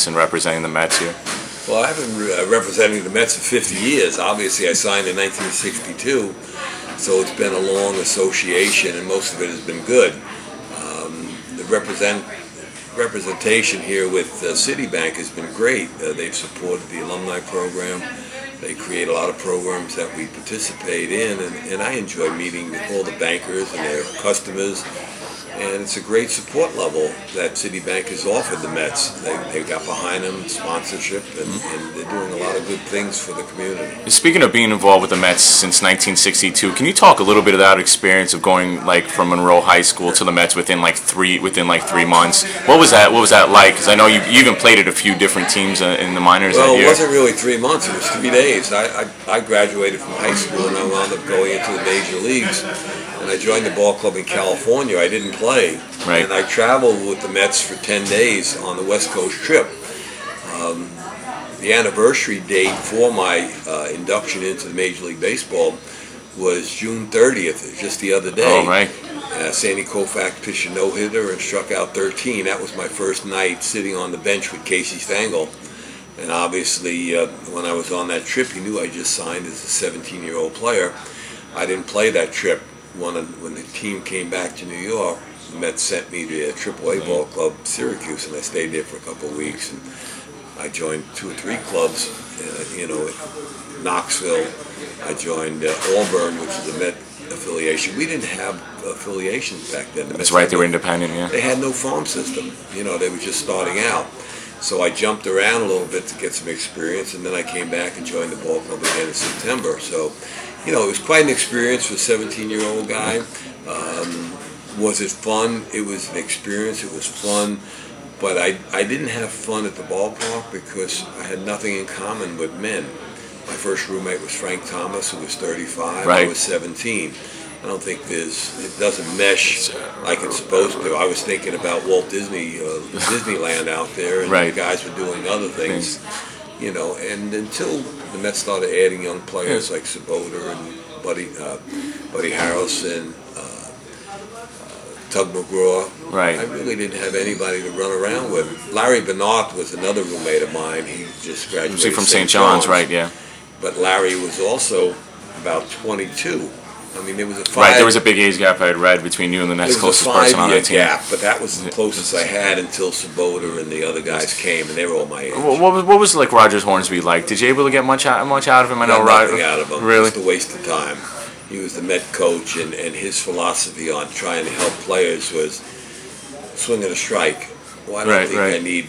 and representing the Mets here? Well, I've been representing the Mets for 50 years. Obviously, I signed in 1962, so it's been a long association, and most of it has been good. The representation here with Citibank has been great. They've supported the alumni program. They create a lot of programs that we participate in, and I enjoy meeting with all the bankers and their customers. And it's a great support level that Citibank has offered the Mets. They got behind them, sponsorship, and they're doing a lot of good things for the community. Speaking of being involved with the Mets since 1962, can you talk a little bit about that experience of going from Monroe High School to the Mets within 3 months? What was that like? Because I know you even played at a few different teams in the minors that year. Well, it wasn't really 3 months. It was 3 days. I graduated from high school and I wound up going into the major leagues. And I joined the ball club in California. I didn't play. Right. And I traveled with the Mets for 10 days on the West Coast trip. The anniversary date for my induction into the Major League Baseball was June 30th, just the other day. Oh, right. Sandy Koufax pitched a no-hitter and struck out 13. That was my first night sitting on the bench with Casey Stengel. And obviously, when I was on that trip, he knew I just signed as a 17-year-old player. I didn't play that trip. When the team came back to New York, the Mets sent me to a AAA ball club, Syracuse, and I stayed there for a couple of weeks. And I joined 2 or 3 clubs, Knoxville. I joined Auburn, which is a Met affiliation. We didn't have affiliations back then. That's right, they were independent, yeah. They had no farm system. They were just starting out. So I jumped around a little bit to get some experience, and then I came back and joined the ball club again in September. So, it was quite an experience for a 17-year-old guy. Was it fun? It was an experience. It was fun. But I didn't have fun at the ballpark because I had nothing in common with men. My first roommate was Frank Thomas, who was 35. Right. I was 17. I don't think it doesn't mesh like it's supposed to. I was thinking about Walt Disney, Disneyland out there, and right. The guys were doing other things. And until the Mets started adding young players like Sabota and Buddy Harrelson, Tug McGraw, right. I really didn't have anybody to run around with. Larry Bernard was another roommate of mine. He just graduated from St. John's, right? Yeah. But Larry was also about 22. I mean, there was a right. There was a big age gap I had read between you and the next closest person on that team. There was a 5-year gap, but that was the closest I had until Sabota and the other guys came, and they were all my age. What was Rogers Hornsby like? Did you able to get much out of him? I know nothing out of him. Really, just a waste of time. He was the Met coach, and his philosophy on trying to help players was swing at a strike. Well, I don't think I need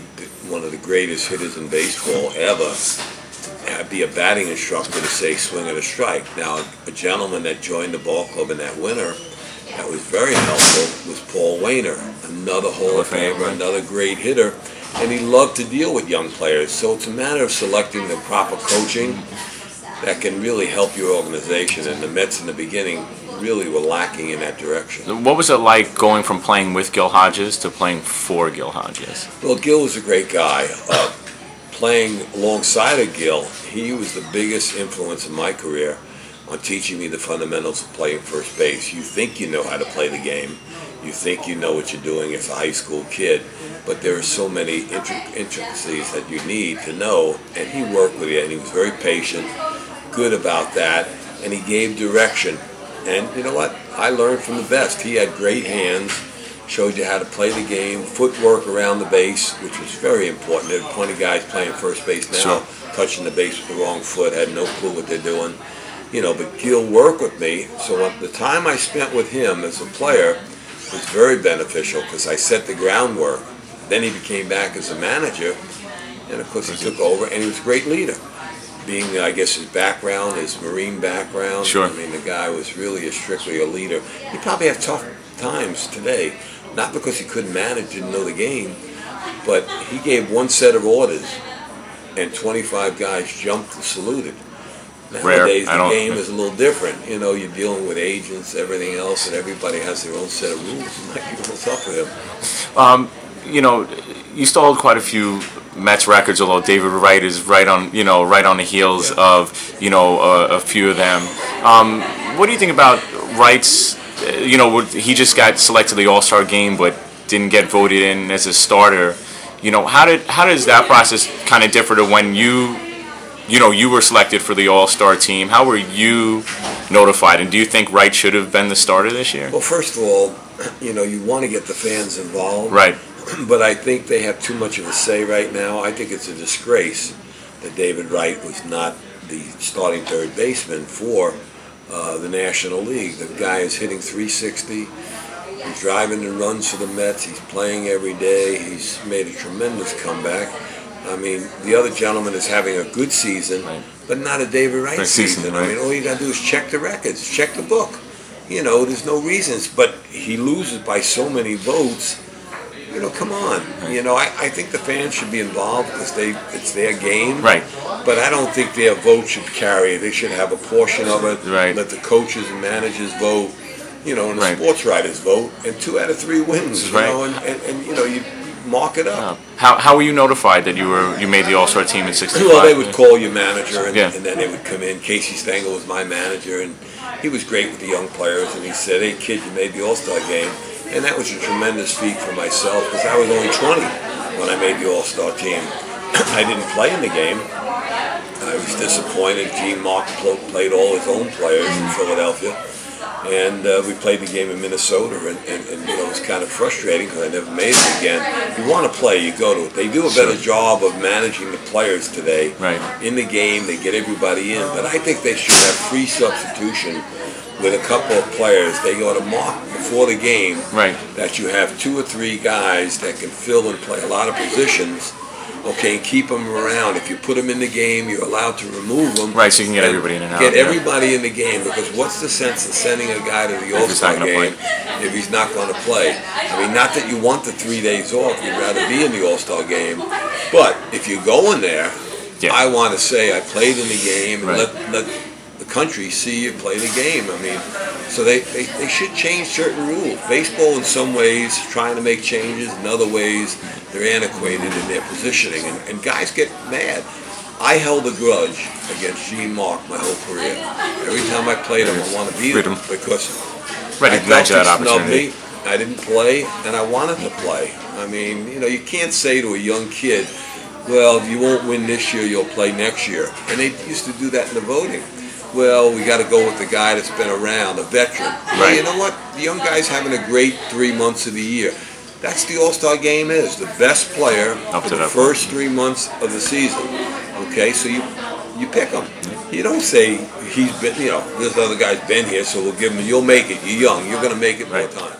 one of the greatest hitters in baseball ever be a batting instructor to say swing at a strike. Now, a gentleman that joined the ball club in that winter that was very helpful was Paul Wainer, another Hall of Famer, another great hitter, and he loved to deal with young players. So it's a matter of selecting the proper coaching that can really help your organization, and the Mets in the beginning really were lacking in that direction. What was it like going from playing with Gil Hodges to playing for Gil Hodges? Well, Gil was a great guy. Playing alongside of Gil, he was the biggest influence in my career on teaching me the fundamentals of playing first base. You think you know how to play the game. You think you know what you're doing as a high school kid, but there are so many intricacies that you need to know, and he worked with you, and he was very patient, good about that, and he gave direction. And you know what? I learned from the best. He had great hands, showed you how to play the game, footwork around the base, which was very important. There are plenty of guys playing first base now, touching the base with the wrong foot, had no clue what they're doing. But Gil worked with me, so the time I spent with him as a player was very beneficial because I set the groundwork. Then he became back as a manager, and of course he took over, and he was a great leader. Being, I guess, his background, his Marine background, I mean, the guy was really strictly a leader. He probably had tough times today, not because he couldn't manage, didn't know the game, but he gave one set of orders, and 25 guys jumped and saluted. Nowadays, the game is a little different. You're dealing with agents, everything else, and everybody has their own set of rules. It might be a little tough for him. You still hold quite a few Mets records, although David Wright is right on the heels of a few of them. What do you think about Wright's? He just got selected to the All-Star game, but didn't get voted in as a starter. You know, how does that process kind of differ to when you were selected for the All-Star team? How were you notified, and do you think Wright should have been the starter this year? Well, first of all, you want to get the fans involved. Right. But I think they have too much of a say right now. I think it's a disgrace that David Wright was not the starting third baseman for the National League. The guy is hitting .360. He's driving and runs for the Mets. He's playing every day. He's made a tremendous comeback. I mean, the other gentleman is having a good season, right, but not a David Wright season. Right. I mean, all you got to do is check the records, check the book. There's no reasons. But he loses by so many votes. Come on. I think the fans should be involved because it's their game. Right. But I don't think their vote should carry. They should have a portion of it. Right. Let the coaches and managers vote. And the right, sports writers vote, and 2 out of 3 wins. Right. And you mark it up. How were you notified that you made the All-Star team in '65? Well, they would call your manager, and yeah, and then they would come in. Casey Stengel was my manager, and he was great with the young players. And he said, "Hey, kid, you made the All-Star game," and that was a tremendous feat for myself because I was only 20 when I made the All-Star team. I didn't play in the game. I was disappointed. Gene Mark played all his own players in Philadelphia. And we played the game in Minnesota, and it was kind of frustrating because I never made it again. If you want to play, you go to it. They do a better job of managing the players today. Right. In the game, they get everybody in. But I think they should have free substitution with a couple of players. They ought to mark before the game right, that you have 2 or 3 guys that can fill and play a lot of positions. Okay, and keep them around. If you put them in the game, you're allowed to remove them. Right, so you can get everybody in and out. Get everybody in the game, because what's the sense of sending a guy to the All-Star game if he's not going to play? I mean, not that you want the 3 days off. You'd rather be in the All-Star game. But if you're going there, yeah, I want to say I played in the game and right, let the country see you play the game. I mean, so they should change certain rules. Baseball, in some ways, trying to make changes. In other ways, they're antiquated in their positioning, and guys get mad. I held a grudge against Gene Mark my whole career. Every time I played him, I want to beat him because I felt he snubbed me. I didn't play, and I wanted to play. I mean, you can't say to a young kid, well, if you won't win this year, you'll play next year. And they used to do that in the voting. Well, we got to go with the guy that's been around, a veteran. Right. Well, you know what? The young guy's having a great 3 months of the year. That's the All-Star game is. The best player for the first 3 months of the season. Okay, so you pick him. You don't say he's been, this other guy's been here, so we'll give him, you'll make it. You're young. You're going to make it more time.